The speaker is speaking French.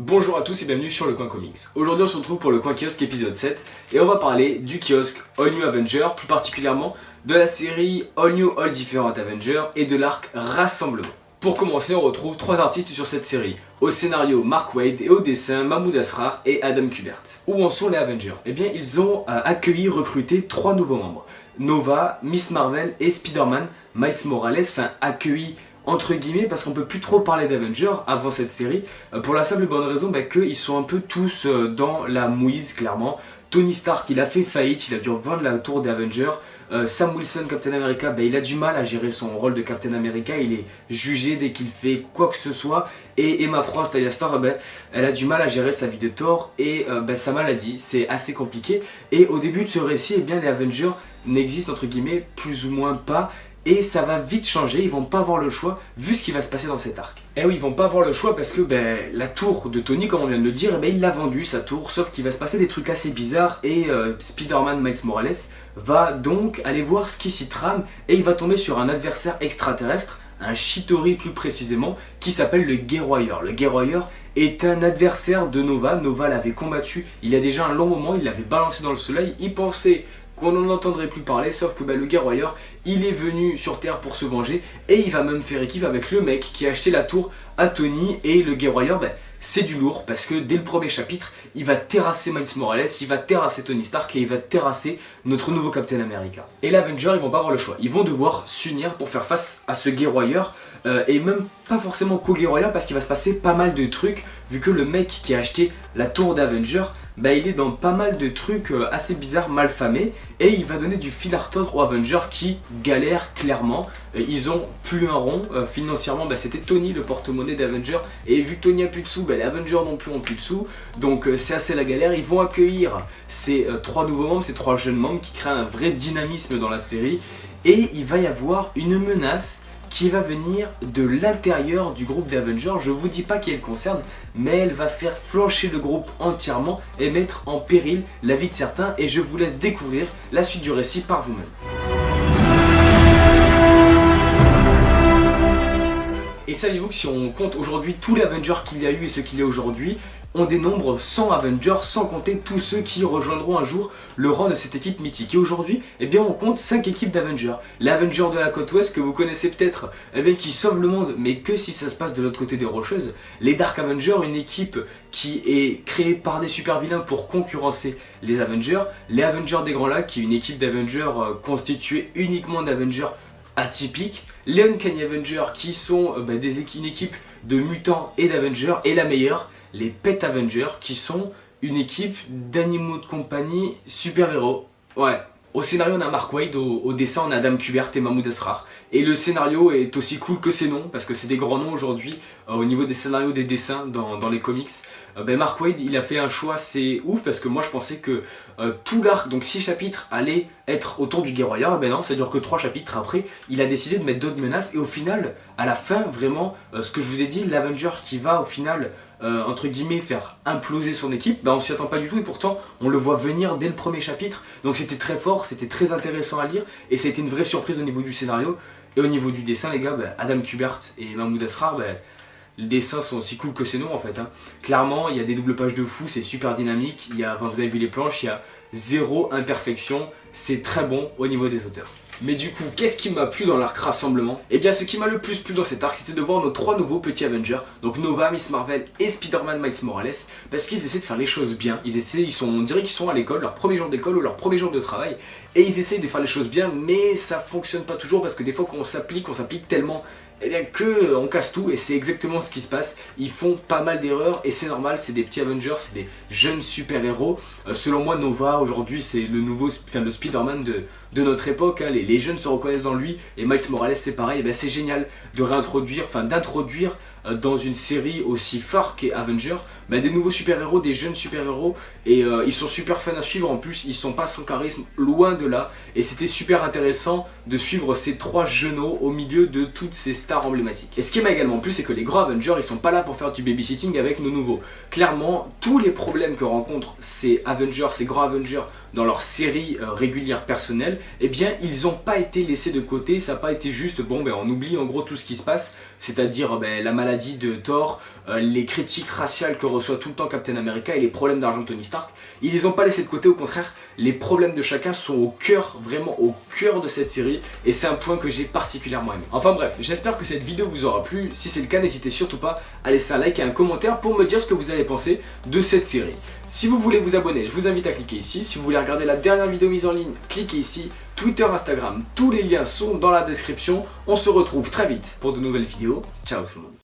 Bonjour à tous et bienvenue sur le Coin Comics. Aujourd'hui on se retrouve pour le Coin Kiosque épisode 7 et on va parler du kiosque All New Avenger, plus particulièrement de la série All New All Different Avenger et de l'arc Rassemblement. Pour commencer, on retrouve trois artistes sur cette série. Au scénario Mark Waid et au dessin Mahmoud Asrar et Adam Kubert. Où en sont les Avengers? Eh bien ils ont accueilli, recruté trois nouveaux membres. Nova, Miss Marvel et Spider-Man. Miles Morales, accueilli entre guillemets parce qu'on peut plus trop parler d'Avengers avant cette série pour la simple et bonne raison qu'ils sont un peu tous dans la mouise clairement. Tony Stark il a fait faillite, il a dû revendre la tour des Avengers. Sam Wilson, Captain America, il a du mal à gérer son rôle de Captain America, il est jugé dès qu'il fait quoi que ce soit. Et Emma Frost, alias Thor, elle a du mal à gérer sa vie de Thor et sa maladie, c'est assez compliqué. Et au début de ce récit, les Avengers n'existent entre guillemets plus ou moins pas. Et ça va vite changer, ils vont pas avoir le choix vu ce qui va se passer dans cet arc. Et oui, ils vont pas avoir le choix parce que la tour de Tony, comme on vient de le dire, il l'a vendue sa tour, sauf qu'il va se passer des trucs assez bizarres et Spider-Man Miles Morales va donc aller voir ce qui s'y trame et il va tomber sur un adversaire extraterrestre, un Chitauri plus précisément, qui s'appelle le Guerroyer. Le Guerroyer est un adversaire de Nova, Nova l'avait combattu il y a déjà un long moment, il l'avait balancé dans le soleil, il pensait qu'on n'en entendrait plus parler, sauf que le Guerroyer, il est venu sur Terre pour se venger et il va même faire équipe avec le mec qui a acheté la tour à Tony. Et le Guerroyer, c'est du lourd parce que dès le premier chapitre, il va terrasser Miles Morales, il va terrasser Tony Stark et il va terrasser notre nouveau Captain America. Et les Avengers, ils vont pas avoir le choix, ils vont devoir s'unir pour faire face à ce Guerroyer et même pas forcément qu'au Guerroyer parce qu'il va se passer pas mal de trucs vu que le mec qui a acheté la tour d'Avengers, il est dans pas mal de trucs assez bizarres, malfamés, et il va donner du fil à retordre aux Avengers qui galèrent clairement. Ils ont plus un rond, financièrement c'était Tony le porte-monnaie d'Avengers, et vu que Tony a plus de sous, les Avengers non plus ont plus de sous, donc c'est assez la galère. Ils vont accueillir ces trois nouveaux membres, ces trois jeunes membres qui créent un vrai dynamisme dans la série, et il va y avoir une menace qui va venir de l'intérieur du groupe d'Avengers. Je vous dis pas qui elle concerne, mais elle va faire flancher le groupe entièrement et mettre en péril la vie de certains, et je vous laisse découvrir la suite du récit par vous-même. Et saviez-vous que si on compte aujourd'hui tous les Avengers qu'il y a eu et ceux qu'il y a aujourd'hui, on dénombre 100 Avengers sans compter tous ceux qui rejoindront un jour le rang de cette équipe mythique. Et aujourd'hui, on compte 5 équipes d'Avengers. L'Avenger de la côte ouest que vous connaissez peut-être, qui sauve le monde, mais que si ça se passe de l'autre côté des Rocheuses. Les Dark Avengers, une équipe qui est créée par des super vilains pour concurrencer les Avengers. Les Avengers des Grands Lacs, qui est une équipe d'Avengers constituée uniquement d'Avengers atypiques. Les Uncanny Avengers, qui sont une équipe de mutants et d'Avengers. Et la meilleure, les Pet Avengers, qui sont une équipe d'animaux de compagnie super-héros. Ouais. Au scénario, on a Mark Waid, au dessin, on a Adam Kubert et Mahmoud Asrar. Et le scénario est aussi cool que ses noms, parce que c'est des grands noms aujourd'hui, au niveau des scénarios, des dessins dans les comics. Mark Waid, il a fait un choix, c'est ouf, parce que moi je pensais que tout l'arc, donc 6 chapitres, allait être autour du Guerroyer. Non, c'est-à-dire que 3 chapitres après, il a décidé de mettre d'autres menaces, et au final, à la fin, vraiment, ce que je vous ai dit, l'Avenger qui va au final entre guillemets faire imploser son équipe, on s'y attend pas du tout, et pourtant on le voit venir dès le premier chapitre. Donc c'était très fort, c'était très intéressant à lire, et ça a été une vraie surprise au niveau du scénario. Et au niveau du dessin, les gars, Adam Kubert et Mahmoud Asrar, les dessins sont aussi cool que ces noms en fait. Clairement, il y a des doubles pages de fou, c'est super dynamique, vous avez vu les planches, il y a zéro imperfection, c'est très bon au niveau des auteurs. Mais du coup, qu'est-ce qui m'a plu dans l'arc Rassemblement? Ce qui m'a le plus plu dans cet arc, c'était de voir nos trois nouveaux petits Avengers, donc Nova, Miss Marvel et Spider-Man Miles Morales, parce qu'ils essaient de faire les choses bien. On dirait qu'ils sont à l'école, leur premier jour d'école ou leur premier jour de travail, et ils essayent de faire les choses bien, mais ça fonctionne pas toujours parce que des fois quand on s'applique tellement, que on casse tout, et c'est exactement ce qui se passe. Ils font pas mal d'erreurs et c'est normal, c'est des petits Avengers, c'est des jeunes super-héros. Selon moi, Nova aujourd'hui c'est le nouveau, le Spider-Man de notre époque, les jeunes se reconnaissent dans lui, et Miles Morales c'est pareil. C'est génial de d'introduire dans une série aussi phare qu'est Avengers, des nouveaux super-héros, des jeunes super-héros, et ils sont super fun à suivre. En plus ils sont pas sans charisme, loin de là, et c'était super intéressant de suivre ces 3 genoux au milieu de toutes ces stars emblématiques. Et ce qui m'a également plu, c'est que les grands Avengers, ils sont pas là pour faire du babysitting avec nos nouveaux. Clairement, tous les problèmes que rencontrent ces Avengers, ces grands Avengers dans leur série régulière personnelle, eh bien ils n'ont pas été laissés de côté, ça n'a pas été juste bon ben on oublie en gros tout ce qui se passe, c'est-à-dire la maladie de Thor, les critiques raciales que reçoit tout le temps Captain America et les problèmes d'argent de Tony Stark. Ils les ont pas laissés de côté, au contraire, les problèmes de chacun sont au cœur, vraiment au cœur de cette série, et c'est un point que j'ai particulièrement aimé. Enfin bref, j'espère que cette vidéo vous aura plu. Si c'est le cas, n'hésitez surtout pas à laisser un like et un commentaire pour me dire ce que vous avez pensé de cette série. Si vous voulez vous abonner, je vous invite à cliquer ici. Si vous voulez regarder la dernière vidéo mise en ligne, cliquez ici. Twitter, Instagram, tous les liens sont dans la description. On se retrouve très vite pour de nouvelles vidéos. Ciao tout le monde.